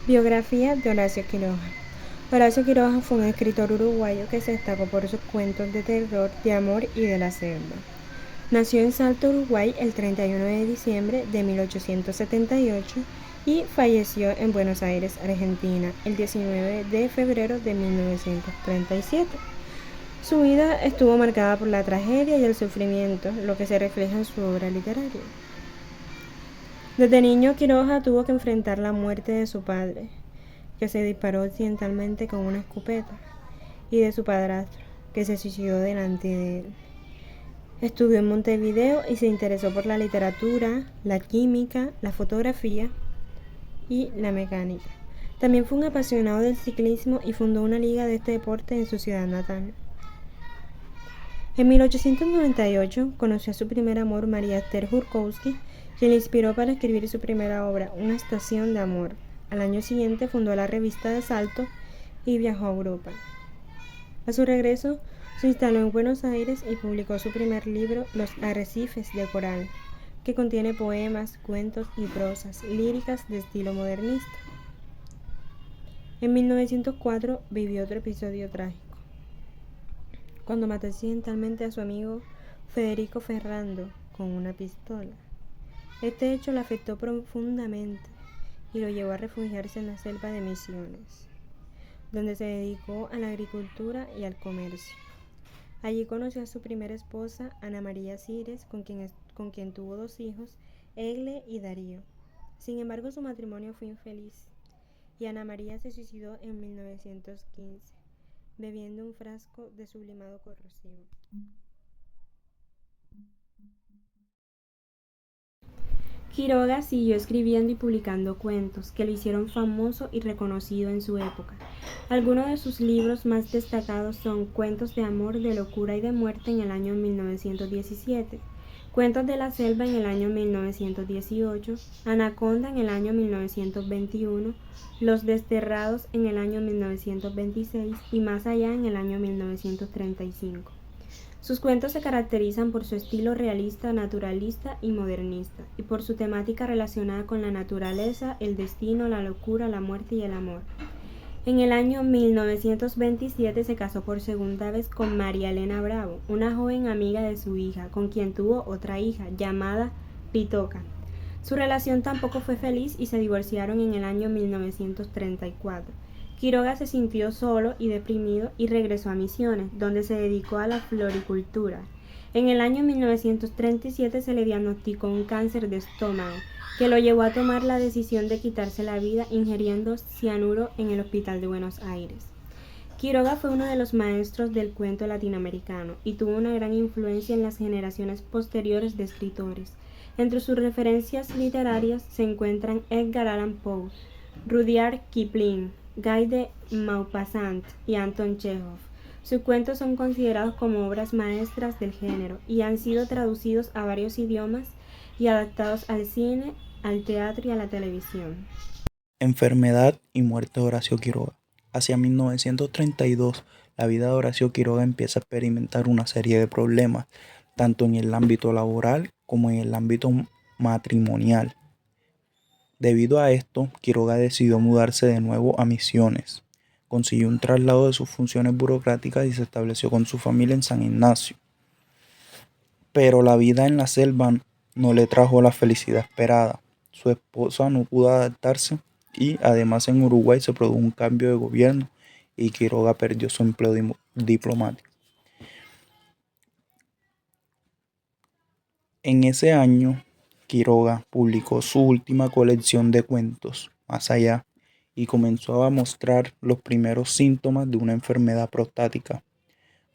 Biografía de Horacio Quiroga. Horacio Quiroga fue un escritor uruguayo que se destacó por sus cuentos de terror, de amor y de la selva. Nació en Salto, Uruguay, el 31 de diciembre de 1878 y falleció en Buenos Aires, Argentina, el 19 de febrero de 1937. Su vida estuvo marcada por la tragedia y el sufrimiento, lo que se refleja en su obra literaria. Desde niño, Quiroga tuvo que enfrentar la muerte de su padre, que se disparó accidentalmente con una escopeta, y de su padrastro, que se suicidó delante de él. Estudió en Montevideo y se interesó por la literatura, la química, la fotografía y la mecánica. También fue un apasionado del ciclismo y fundó una liga de este deporte en su ciudad natal. En 1898 conoció a su primer amor, María Esther Jurkowski, quien le inspiró para escribir su primera obra, Una estación de amor. Al año siguiente fundó la revista de Salto y viajó a Europa. A su regreso, se instaló en Buenos Aires y publicó su primer libro, Los arrecifes de coral, que contiene poemas, cuentos y prosas líricas de estilo modernista. En 1904 vivió otro episodio trágico, cuando mató accidentalmente a su amigo Federico Ferrando con una pistola. Este hecho le afectó profundamente y lo llevó a refugiarse en la selva de Misiones, donde se dedicó a la agricultura y al comercio. Allí conoció a su primera esposa, Ana María Cires, con quien tuvo 2 hijos, Egle y Darío. Sin embargo, su matrimonio fue infeliz y Ana María se suicidó en 1915, bebiendo un frasco de sublimado corrosivo. Quiroga siguió escribiendo y publicando cuentos que lo hicieron famoso y reconocido en su época. Algunos de sus libros más destacados son Cuentos de amor, de locura y de muerte en el año 1917, Cuentos de la selva en el año 1918, Anaconda en el año 1921, Los desterrados en el año 1926 y Más allá en el año 1935. Sus cuentos se caracterizan por su estilo realista, naturalista y modernista, y por su temática relacionada con la naturaleza, el destino, la locura, la muerte y el amor. En el año 1927 se casó por segunda vez con María Elena Bravo, una joven amiga de su hija, con quien tuvo otra hija, llamada Pitoca. Su relación tampoco fue feliz y se divorciaron en el año 1934. Quiroga se sintió solo y deprimido y regresó a Misiones, donde se dedicó a la floricultura. En el año 1937 se le diagnosticó un cáncer de estómago, que lo llevó a tomar la decisión de quitarse la vida ingiriendo cianuro en el Hospital de Buenos Aires. Quiroga fue uno de los maestros del cuento latinoamericano y tuvo una gran influencia en las generaciones posteriores de escritores. Entre sus referencias literarias se encuentran Edgar Allan Poe, Rudyard Kipling, Guy de Maupassant y Anton Chekhov. Sus cuentos son considerados como obras maestras del género y han sido traducidos a varios idiomas y adaptados al cine, al teatro y a la televisión. Enfermedad y muerte de Horacio Quiroga. Hacia 1932, la vida de Horacio Quiroga empieza a experimentar una serie de problemas, tanto en el ámbito laboral como en el ámbito matrimonial. Debido a esto, Quiroga decidió mudarse de nuevo a Misiones. Consiguió un traslado de sus funciones burocráticas y se estableció con su familia en San Ignacio. Pero la vida en la selva no le trajo la felicidad esperada. Su esposa no pudo adaptarse y además en Uruguay se produjo un cambio de gobierno y Quiroga perdió su empleo diplomático. En ese año, Quiroga publicó su última colección de cuentos, Más allá, y comenzó a mostrar los primeros síntomas de una enfermedad prostática.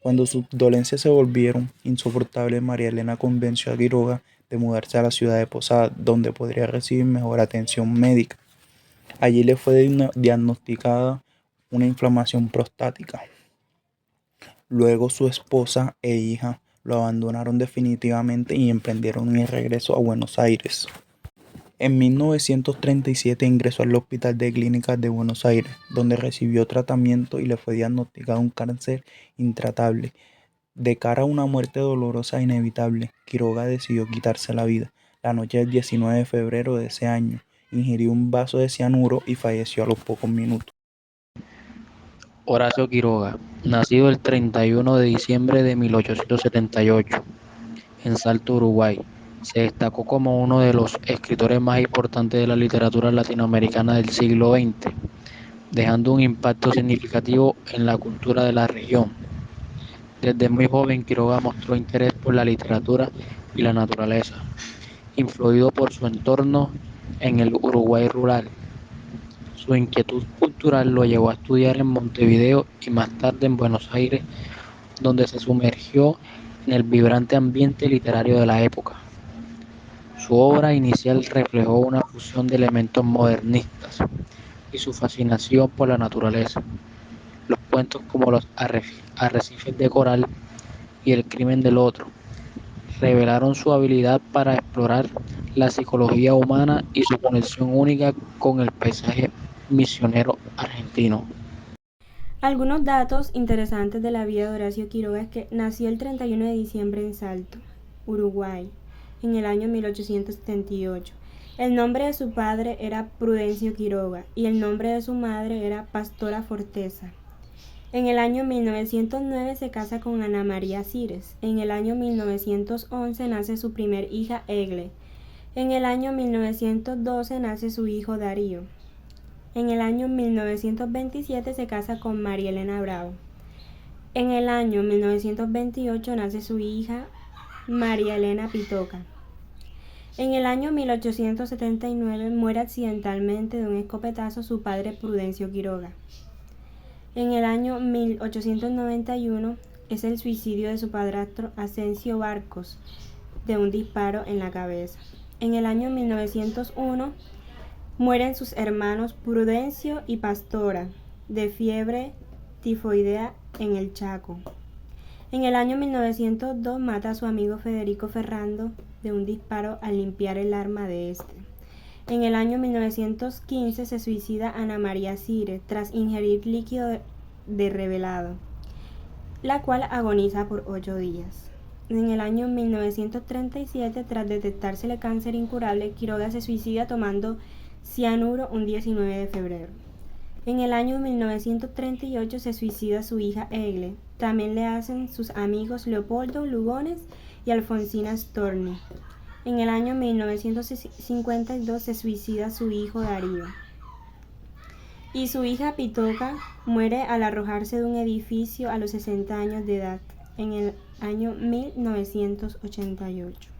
Cuando sus dolencias se volvieron insoportables, María Elena convenció a Quiroga de mudarse a la ciudad de Posada, donde podría recibir mejor atención médica. Allí le fue diagnosticada una inflamación prostática. Luego su esposa e hija lo abandonaron definitivamente y emprendieron el regreso a Buenos Aires. En 1937 ingresó al Hospital de Clínicas de Buenos Aires, donde recibió tratamiento y le fue diagnosticado un cáncer intratable. De cara a una muerte dolorosa e inevitable, Quiroga decidió quitarse la vida la noche del 19 de febrero de ese año ingirió un vaso de cianuro y falleció a los pocos minutos. Horacio Quiroga, nacido el 31 de diciembre de 1878 en Salto, Uruguay, se destacó como uno de los escritores más importantes de la literatura latinoamericana del siglo XX, dejando un impacto significativo en la cultura de la región. Desde muy joven, Quiroga mostró interés por la literatura y la naturaleza, influido por su entorno en el Uruguay rural. Su inquietud cultural lo llevó a estudiar en Montevideo y más tarde en Buenos Aires, donde se sumergió en el vibrante ambiente literario de la época. Su obra inicial reflejó una fusión de elementos modernistas y su fascinación por la naturaleza. Los cuentos como Los arrecifes de coral y El crimen del otro revelaron su habilidad para explorar la psicología humana y su conexión única con el paisaje misionero argentino. Algunos datos interesantes de la vida de Horacio Quiroga es que nació el 31 de diciembre en Salto, Uruguay, en el año 1878. El nombre de su padre era Prudencio Quiroga y el nombre de su madre era Pastora Forteza. En el año 1909 se casa con Ana María Cires. En el año 1911 nace su primer hija Egle. En el año 1912 nace su hijo Darío. En el año 1927 se casa con María Elena Bravo. En el año 1928 nace su hija María Elena Pitoca. En el año 1879 muere accidentalmente de un escopetazo su padre Prudencio Quiroga. En el año 1891 es el suicidio de su padrastro Asensio Barcos de un disparo en la cabeza. En el año 1901 mueren sus hermanos Prudencio y Pastora de fiebre tifoidea en el Chaco. En el año 1902 mata a su amigo Federico Ferrando de un disparo al limpiar el arma de este. En el año 1915 se suicida Ana María Cires tras ingerir líquido de revelado, la cual agoniza por 8 días. En el año 1937, tras detectársele cáncer incurable, Quiroga se suicida tomando cianuro un 19 de febrero. En el año 1938 se suicida su hija Egle. También le hacen sus amigos Leopoldo Lugones y Alfonsina Storni. En el año 1952 se suicida su hijo Darío. Y su hija Pitoca muere al arrojarse de un edificio a los 60 años de edad, en el año 1988.